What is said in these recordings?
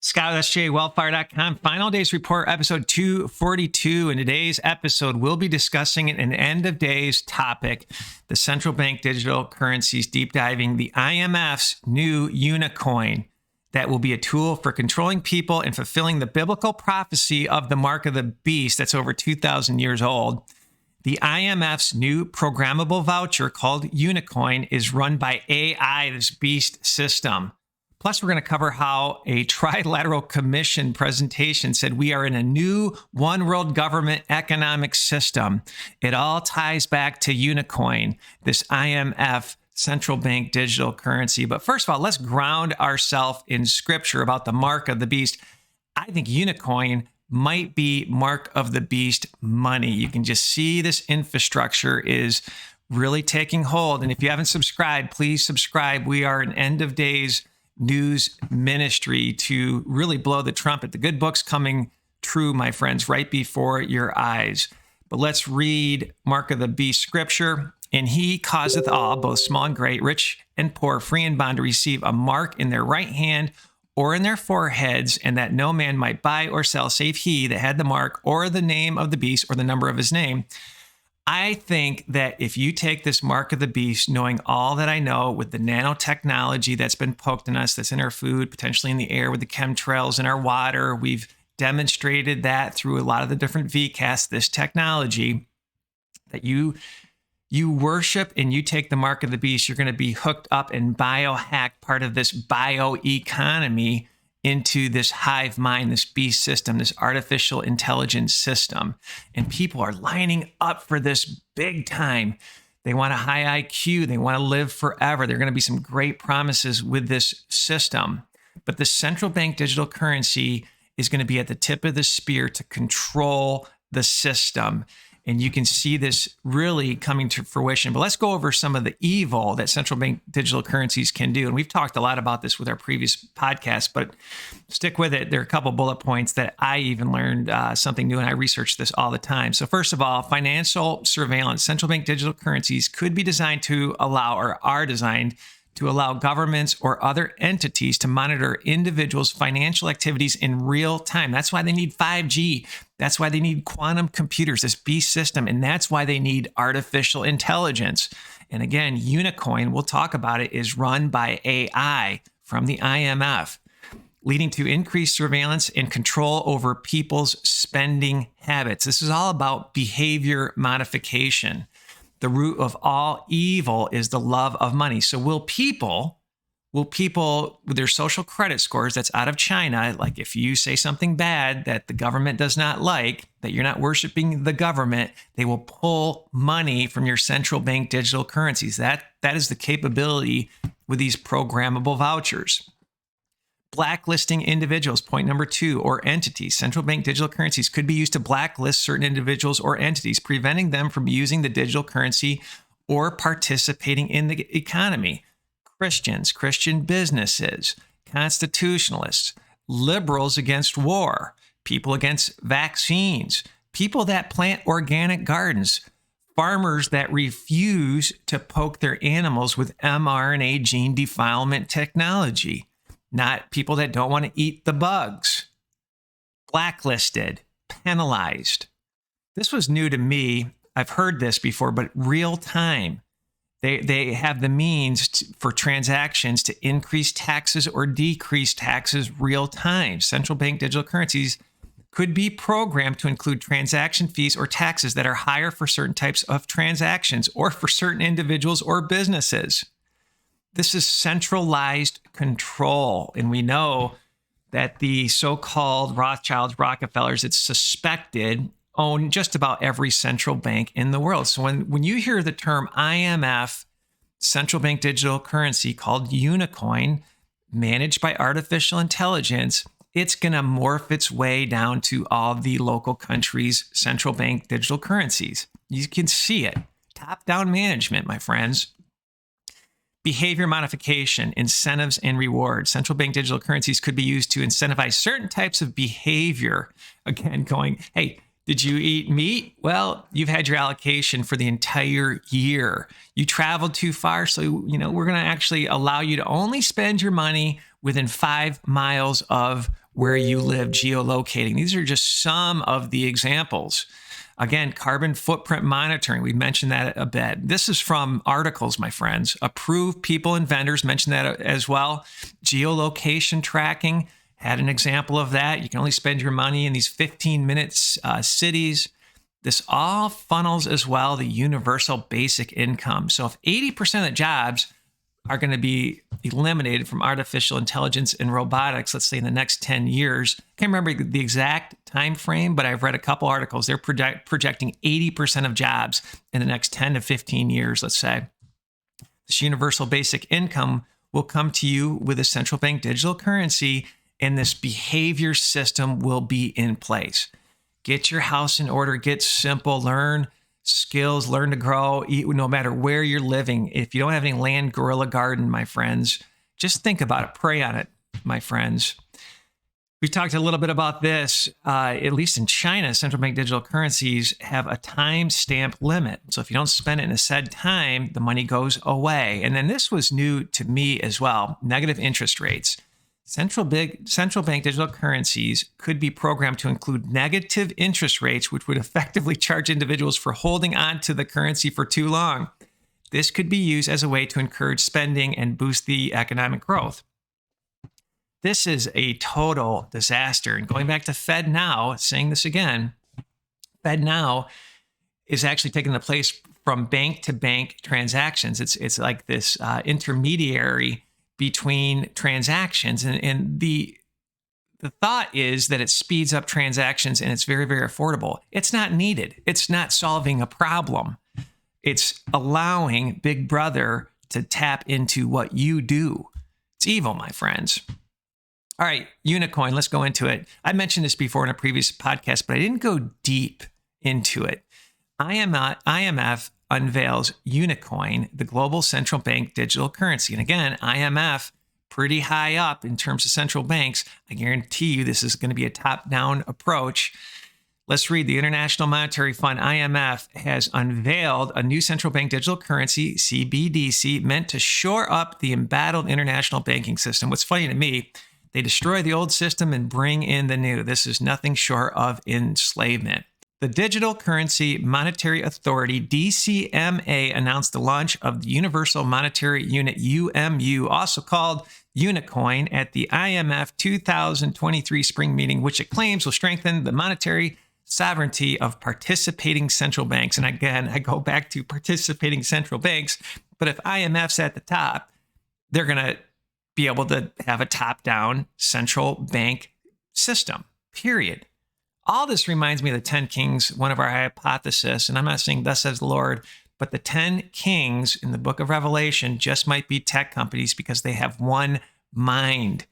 Scott with SJWealthFire.com. Final Days Report, episode 242. In today's episode, we'll be discussing an end of days topic, the central bank digital currencies, deep diving the IMF's new Unicoin that will be a tool for controlling people and fulfilling the biblical prophecy of the mark of the beast that's over 2,000 years old. The IMF's new programmable voucher called Unicoin is run by AI, this beast system. Plus, we're going to cover how a trilateral commission presentation said we are in a new one world government economic system. It all ties back to Unicoin, this IMF central bank digital currency. But first of all, let's ground ourselves in scripture about the mark of the beast. I think Unicoin might be mark of the beast money. You can just see this infrastructure is really taking hold. And if you haven't subscribed, please subscribe. We are an end of days news ministry to really blow the trumpet. The good book's coming true, my friends, right before your eyes. But let's read Mark of the Beast scripture. And he causeth all, both small and great, rich and poor, free and bond, to receive a mark in their right hand or in their foreheads, and that no man might buy or sell save he that had the mark or the name of the beast or the number of his name. I think that if you take this mark of the beast, knowing all that I know with the nanotechnology that's been poked in us, that's in our food, potentially in the air with the chemtrails in our water, we've demonstrated that through a lot of the different VCasts, this technology, that you worship and you take the mark of the beast, you're going to be hooked up and biohack part of this bioeconomy into this hive mind, this beast system, this artificial intelligence system. And people are lining up for this big time. They want a high IQ. They want to live forever. There are going to be some great promises with this system. But the central bank digital currency is going to be at the tip of the spear to control the system. And you can see this really coming to fruition. But let's go over some of the evil that central bank digital currencies can do. And we've talked a lot about this with our previous podcast, but stick with it. There are a couple bullet points that I even learned something new, and I research this all the time. So first of all, financial surveillance. Central bank digital currencies could be designed to allow, or are designed to allow, governments or other entities to monitor individuals' financial activities in real time. That's why they need 5G. That's why they need quantum computers, this beast system. And that's why they need artificial intelligence. And again, Unicoin, we'll talk about it, is run by AI from the IMF, leading to increased surveillance and control over people's spending habits. This is all about behavior modification. The root of all evil is the love of money. So will people with their social credit scores that's out of China, like if you say something bad that the government does not like, that you're not worshiping the government, they will pull money from your central bank digital currencies. That is the capability with these programmable vouchers. Blacklisting individuals, point number 2, or entities. Central bank digital currencies could be used to blacklist certain individuals or entities, preventing them from using the digital currency or participating in the economy. Christians, Christian businesses, constitutionalists, liberals against war, people against vaccines, people that plant organic gardens, farmers that refuse to poke their animals with mRNA gene defilement technology. Not people that don't want to eat the bugs. Blacklisted, penalized. This was new to me. I've heard this before, but real time. They have the means for transactions to increase taxes or decrease taxes real time. Central bank digital currencies could be programmed to include transaction fees or taxes that are higher for certain types of transactions or for certain individuals or businesses. This is centralized control. And we know that the so-called Rothschilds, Rockefellers, it's suspected, own just about every central bank in the world. So when you hear the term IMF, central bank digital currency called Unicoin, managed by artificial intelligence, it's going to morph its way down to all the local countries' central bank digital currencies. You can see it. Top-down management, my friends. Behavior modification, incentives and rewards. Central bank digital currencies could be used to incentivize certain types of behavior. Again, going, hey, did you eat meat? Well, you've had your allocation for the entire year. You traveled too far, so we're going to actually allow you to only spend your money within 5 miles of where you live, geolocating. These are just some of the examples. Again, carbon footprint monitoring. We mentioned that a bit. This is from articles, my friends. Approved people and vendors mentioned that as well. Geolocation tracking had an example of that. You can only spend your money in these 15-minute cities. This all funnels as well the universal basic income. So if 80% of the jobs are going to be eliminated from artificial intelligence and robotics, let's say in the next 10 years. I can't remember the exact time frame, but I've read a couple articles. They're projecting 80% of jobs in the next 10 to 15 years, let's say. This universal basic income will come to you with a central bank digital currency, and this behavior system will be in place. Get your house in order, get simple, learn skills, learn to grow, no matter where you're living. If you don't have any land, guerrilla garden, my friends, just think about it. Pray on it, my friends. We talked a little bit about this. At least in China, central bank digital currencies have a time stamp limit. So if you don't spend it in a said time, the money goes away. And then this was new to me as well, negative interest rates. Central bank digital currencies could be programmed to include negative interest rates, which would effectively charge individuals for holding on to the currency for too long. This could be used as a way to encourage spending and boost the economic growth. This is a total disaster. And going back to FedNow, saying this again, FedNow is actually taking the place from bank-to-bank transactions. It's like this intermediary between transactions. And the thought is that it speeds up transactions and it's very, very affordable. It's not needed. It's not solving a problem. It's allowing Big Brother to tap into what you do. It's evil, my friends. All right, Unicoin, let's go into it. I mentioned this before in a previous podcast, but I didn't go deep into it. IMF unveils Unicoin, the global central bank digital currency. And again, IMF, pretty high up in terms of central banks. I guarantee you this is going to be a top-down approach. Let's read. The International Monetary Fund, IMF, has unveiled a new central bank digital currency, CBDC, meant to shore up the embattled international banking system. What's funny to me, they destroy the old system and bring in the new. This is nothing short of enslavement. The Digital Currency Monetary Authority, DCMA, announced the launch of the Universal Monetary Unit, UMU, also called Unicoin, at the IMF 2023 spring meeting, which it claims will strengthen the monetary sovereignty of participating central banks. And again, I go back to participating central banks, but if IMF's at the top, they're going to be able to have a top-down central bank system, period. All this reminds me of the 10 kings, one of our hypotheses, and I'm not saying thus says the Lord, but the 10 kings in the book of Revelation just might be tech companies because they have one mind.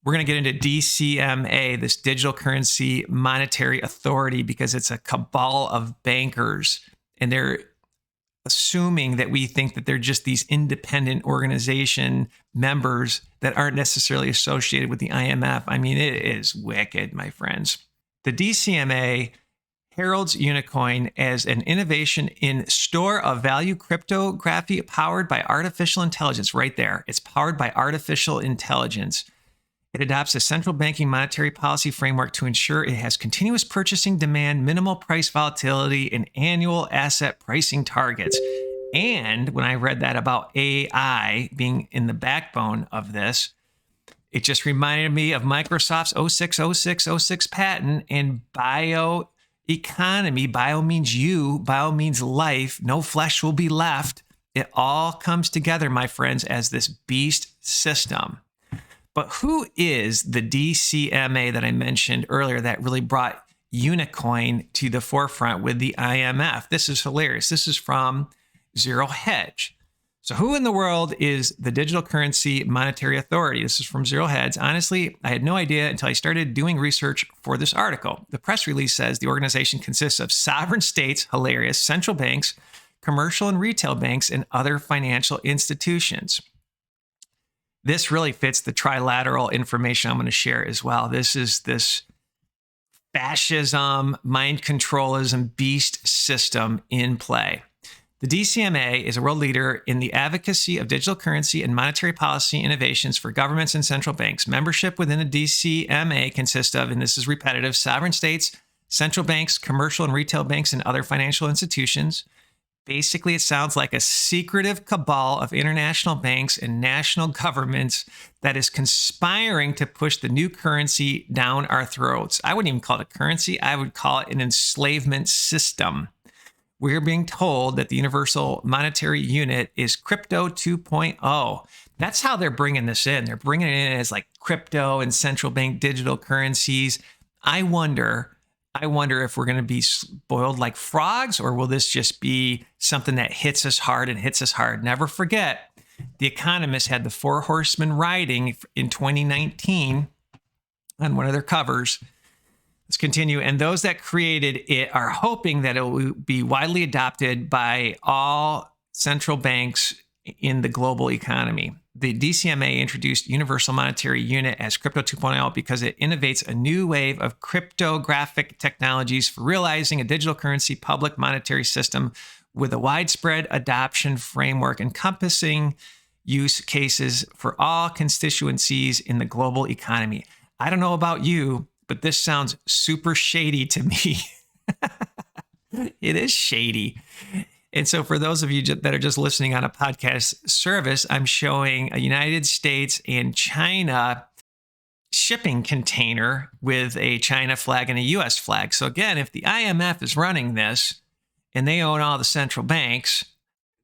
We're going to get into DCMA, this digital currency monetary authority, because it's a cabal of bankers, and they're assuming that we think that they're just these independent organization members that aren't necessarily associated with the IMF. I mean, it is wicked, my friends. The DCMA heralds Unicoin as an innovation in store of value cryptography powered by artificial intelligence. Right there. It's powered by artificial intelligence. It adopts a central banking monetary policy framework to ensure it has continuous purchasing demand, minimal price volatility, and annual asset pricing targets. And when I read that about AI being in the backbone of this, it just reminded me of Microsoft's 060606 patent and bioeconomy. Bio means you, bio means life. No flesh will be left. It all comes together, my friends, as this beast system. But who is the DCMA that I mentioned earlier that really brought Unicoin to the forefront with the IMF? This is hilarious. This is from Zero Hedge. So who in the world is the Digital Currency Monetary Authority? This is from Zero Hedge. Honestly, I had no idea until I started doing research for this article. The press release says the organization consists of sovereign states, hilarious, central banks, commercial and retail banks, and other financial institutions. This really fits the trilateral information I'm going to share as well. This is this fascism, mind controlism, beast system in play. The DCMA is a world leader in the advocacy of digital currency and monetary policy innovations for governments and central banks. Membership within the DCMA consists of, and this is repetitive, sovereign states, central banks, commercial and retail banks, and other financial institutions. Basically, it sounds like a secretive cabal of international banks and national governments that is conspiring to push the new currency down our throats. I wouldn't even call it a currency. I would call it an enslavement system. We're being told that the universal monetary unit is crypto 2.0. That's how they're bringing this in. They're bringing it in as like crypto and central bank digital currencies. I wonder if we're going to be spoiled like frogs, or will this just be something that hits us hard and hits us hard? Never forget, The Economist had the Four Horsemen riding in 2019 on one of their covers. Let's continue. And those that created it are hoping that it will be widely adopted by all central banks in the global economy. The DCMA introduced Universal Monetary Unit as Crypto 2.0 because it innovates a new wave of cryptographic technologies for realizing a digital currency public monetary system with a widespread adoption framework encompassing use cases for all constituencies in the global economy. I don't know about you, but this sounds super shady to me. It is shady. And so for those of you that are just listening on a podcast service, I'm showing a United States and China shipping container with a China flag and a US flag. So again, if the IMF is running this and they own all the central banks,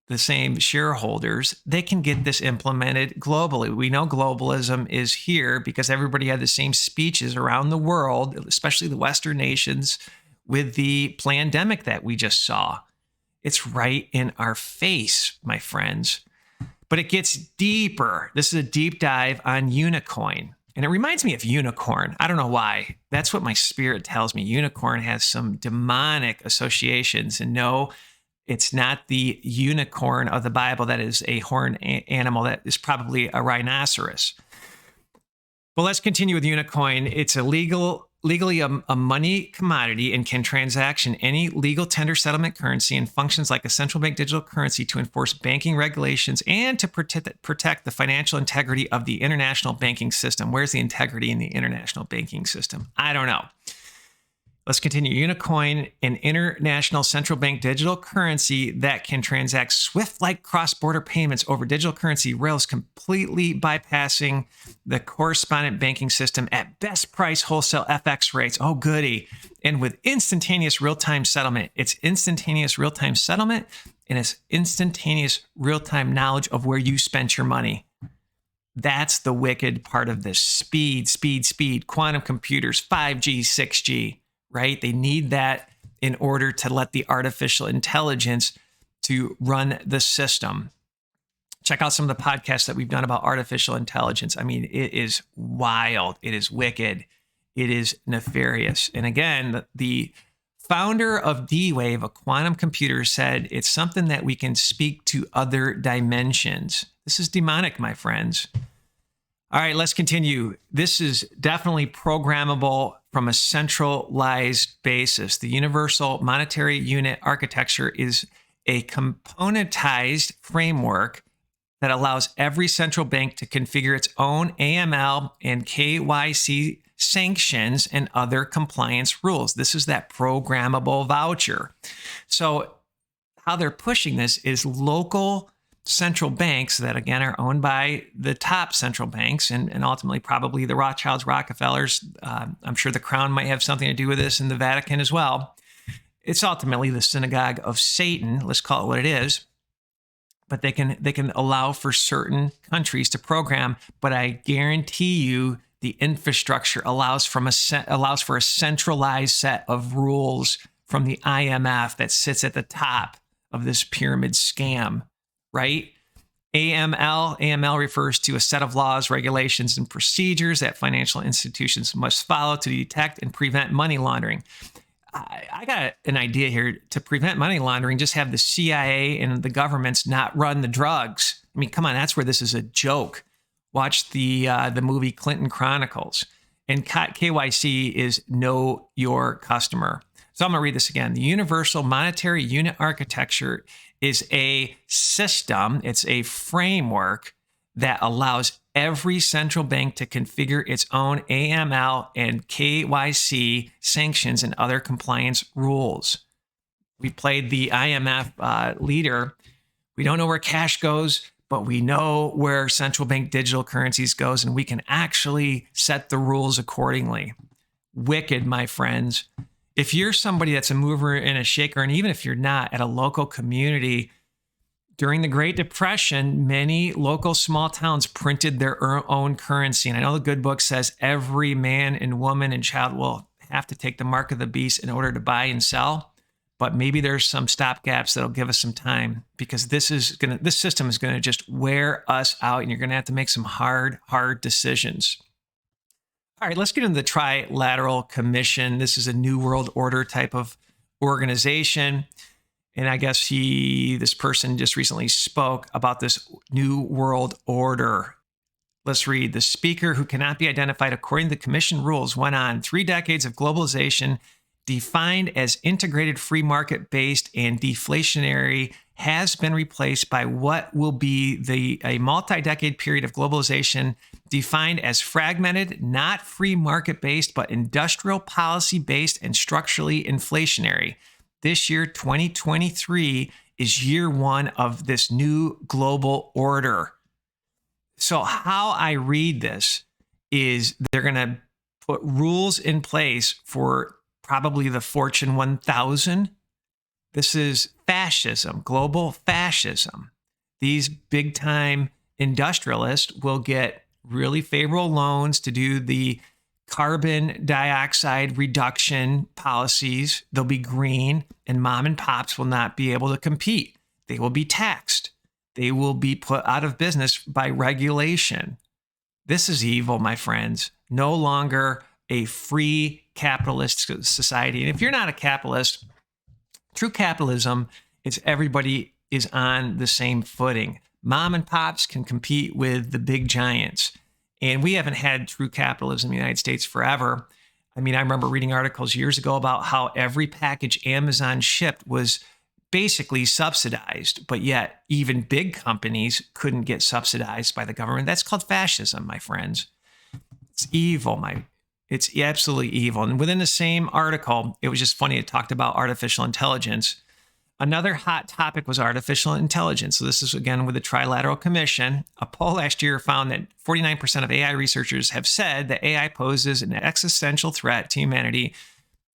the same shareholders, they can get this implemented globally. We know globalism is here because everybody had the same speeches around the world, especially the Western nations, with the pandemic that we just saw. It's right in our face, my friends. But it gets deeper. This is a deep dive on Unicoin. And it reminds me of unicorn. I don't know why. That's what my spirit tells me. Unicorn has some demonic associations. And no, it's not the unicorn of the Bible that is a horned animal. That is probably a rhinoceros. Well, let's continue with Unicoin. It's legally a money commodity and can transaction any legal tender settlement currency and functions like a central bank digital currency to enforce banking regulations and to protect the financial integrity of the international banking system. Where's the integrity in the international banking system? I don't know. Let's continue. Unicoin, an international central bank digital currency that can transact SWIFT-like cross-border payments over digital currency rails, completely bypassing the correspondent banking system at best price wholesale FX rates. Oh, goody. And with instantaneous real-time settlement. It's instantaneous real-time settlement, and it's instantaneous real-time knowledge of where you spent your money. That's the wicked part of this. Speed, quantum computers, 5G, 6G. Right? They need that in order to let the artificial intelligence to run the system. Check out some of the podcasts that we've done about artificial intelligence. I mean, it is wild. It is wicked. It is nefarious. And again, the founder of D-Wave, a quantum computer, said it's something that we can speak to other dimensions. This is demonic, my friends. All right, let's continue. This is definitely programmable from a centralized basis. The Universal Monetary Unit architecture is a componentized framework that allows every central bank to configure its own AML and KYC sanctions and other compliance rules. This is that programmable voucher. So how they're pushing this is local central banks that, again, are owned by the top central banks and ultimately probably the Rothschilds, Rockefellers. I'm sure the Crown might have something to do with this, and the Vatican as well. It's ultimately the synagogue of Satan. Let's call it what it is. But they can allow for certain countries to program. But I guarantee you, the infrastructure allows for a centralized set of rules from the IMF that sits at the top of this pyramid scam. Right? AML refers to a set of laws, regulations, and procedures that financial institutions must follow to detect and prevent money laundering. I got an idea here. To prevent money laundering, just have the CIA and the governments not run the drugs. I mean, come on, that's where this is a joke. Watch the movie Clinton Chronicles. And KYC is know your customer. So I'm going to read this again. The Universal Monetary Unit Architecture is a system, it's a framework that allows every central bank to configure its own AML and KYC sanctions and other compliance rules. We played the IMF leader. We don't know where cash goes, but we know where central bank digital currencies goes, and we can actually set the rules accordingly. Wicked, my friends. If you're somebody that's a mover and a shaker, and even if you're not, at a local community, during the Great Depression, many local small towns printed their own currency. And I know the good book says every man and woman and child will have to take the mark of the beast in order to buy and sell. But maybe there's some stopgaps that'll give us some time, because this system is gonna just wear us out, and you're gonna have to make some hard decisions. All right, let's get into the Trilateral Commission. This is a New World Order type of organization. And I guess this person just recently spoke about this New World Order. Let's read. The speaker, who cannot be identified according to the commission rules, went on: 3 decades of globalization defined as integrated free market-based and deflationary has been replaced by what will be a multi-decade period of globalization defined as fragmented, not free market-based, but industrial policy-based and structurally inflationary. This year, 2023, is year one of this new global order. So how I read this is they're going to put rules in place for probably the Fortune 1000. This is fascism, global fascism. These big time industrialists will get really favorable loans to do the carbon dioxide reduction policies. They'll be green, and mom and pops will not be able to compete. They will be taxed. They will be put out of business by regulation. This is evil, my friends. No longer a free capitalist society. And if you're not a capitalist, true capitalism is everybody is on the same footing. Mom and pops can compete with the big giants. And we haven't had true capitalism in the United States forever. I mean, I remember reading articles years ago about how every package Amazon shipped was basically subsidized, but yet even big companies couldn't get subsidized by the government. That's called fascism, my friends. It's evil, it's absolutely evil. And within the same article, it was just funny, it talked about artificial intelligence. Another hot topic was artificial intelligence. So this is again with the Trilateral Commission. A poll last year found that 49% of AI researchers have said that AI poses an existential threat to humanity,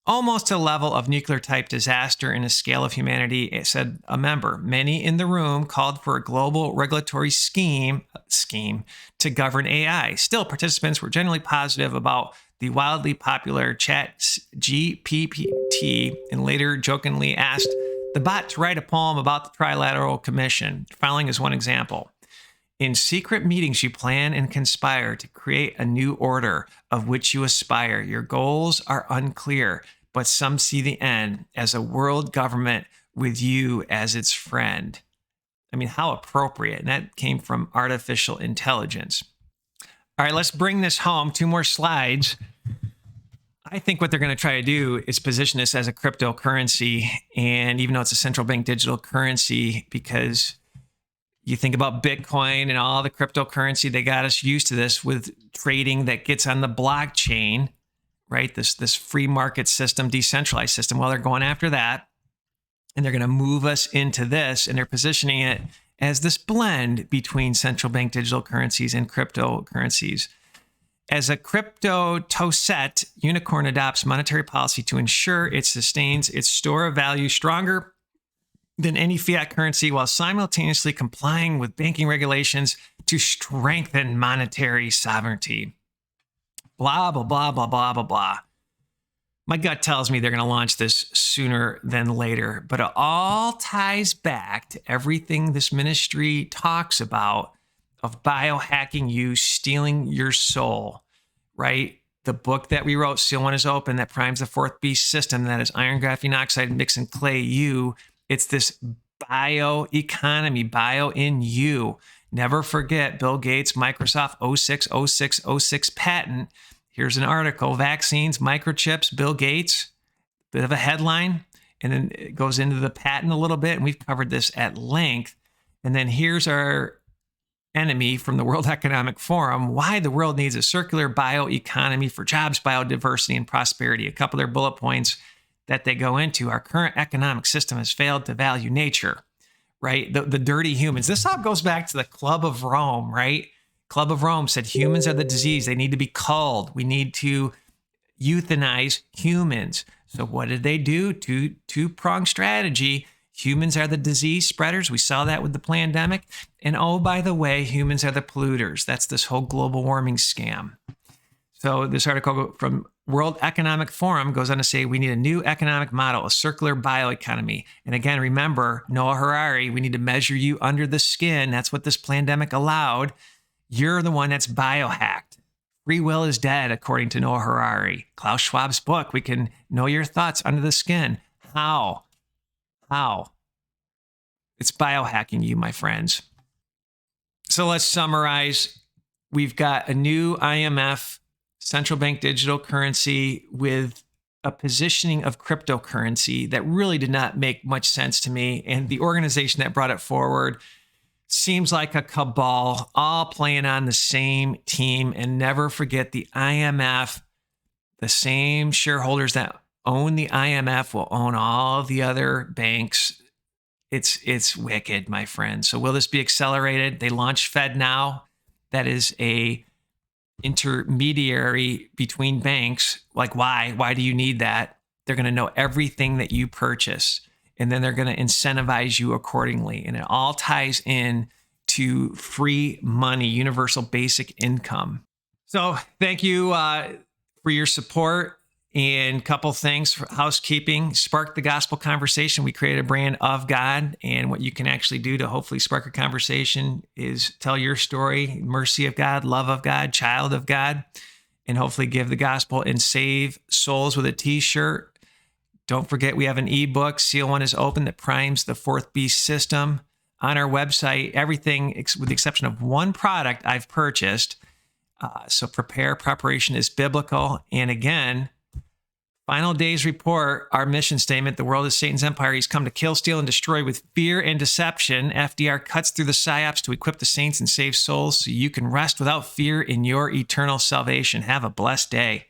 almost to the level of nuclear type disaster in a scale of humanity, it said a member. Many in the room called for a global regulatory scheme to govern AI. Still, participants were generally positive about the wildly popular ChatGPT, and later jokingly asked the bot to write a poem about the Trilateral Commission. Following is one example. In secret meetings, you plan and conspire to create a new order of which you aspire. Your goals are unclear, but some see the end as a world government with you as its friend. I mean, how appropriate. And that came from artificial intelligence. All right, let's bring this home. 2 more slides. I think what they're going to try to do is position this as a cryptocurrency. And even though it's a central bank digital currency, because you think about Bitcoin and all the cryptocurrency, they got us used to this with trading that gets on the blockchain, right? This free market system, decentralized system. Well, they're going after that, and they're going to move us into this, and they're positioning it as this blend between central bank digital currencies and cryptocurrencies. As a crypto toset, Unicoin adopts monetary policy to ensure it sustains its store of value stronger than any fiat currency while simultaneously complying with banking regulations to strengthen monetary sovereignty. Blah, blah, blah, blah, blah, blah, blah. My gut tells me they're going to launch this sooner than later, but it all ties back to everything this ministry talks about of biohacking you, stealing your soul, right? The book that we wrote, Seal One is Open, that primes the fourth beast system, that is iron, graphene oxide, mix and clay you. It's this bioeconomy, bio in you. Never forget Bill Gates, Microsoft 060606 patent. Here's an article, vaccines, microchips, Bill Gates. bit of a headline, and then it goes into the patent a little bit, and we've covered this at length. And then here's our enemy from the World Economic Forum, why the world needs a circular bioeconomy for jobs, biodiversity, and prosperity. A couple of their bullet points that they go into: our current economic system has failed to value nature, right? The dirty humans. This all goes back to the Club of Rome, right? Club of Rome said humans are the disease. They need to be culled. We need to euthanize humans. So what did they do? Two-pronged strategy. Humans are the disease spreaders. We saw that with the pandemic. And oh, by the way, humans are the polluters. That's this whole global warming scam. So this article from World Economic Forum goes on to say we need a new economic model, a circular bioeconomy. And again, remember, Noah Harari, we need to measure you under the skin. That's what this pandemic allowed. You're the one that's biohacked. Free will is dead, according to Noah Harari. Klaus Schwab's book, we can know your thoughts under the skin. How? It's biohacking you, my friends. So let's summarize. We've got a new IMF central bank digital currency with a positioning of cryptocurrency that really did not make much sense to me. And the organization that brought it forward seems like a cabal, all playing on the same team. And never forget, the IMF, the same shareholders that own the IMF will own all the other banks. It's wicked, my friend. So will this be accelerated? They launched FedNow. That is a intermediary between banks. Like, why? Why do you need that? They're going to know everything that you purchase, and then they're going to incentivize you accordingly. And it all ties in to free money, universal basic income. So thank you for your support. And couple things for housekeeping: spark the gospel conversation. We created a brand of God, and what you can actually do to hopefully spark a conversation is tell your story, mercy of God, love of God, child of God, and hopefully give the gospel and save souls with a t-shirt. Don't forget, we have an ebook, Seal 1 is Open, that primes the fourth beast system. On our website, everything with the exception of one product I've purchased. So preparation is biblical. And again, Final Days Report, our mission statement: the world is Satan's empire. He's come to kill, steal, and destroy with fear and deception. FDR cuts through the psyops to equip the saints and save souls so you can rest without fear in your eternal salvation. Have a blessed day.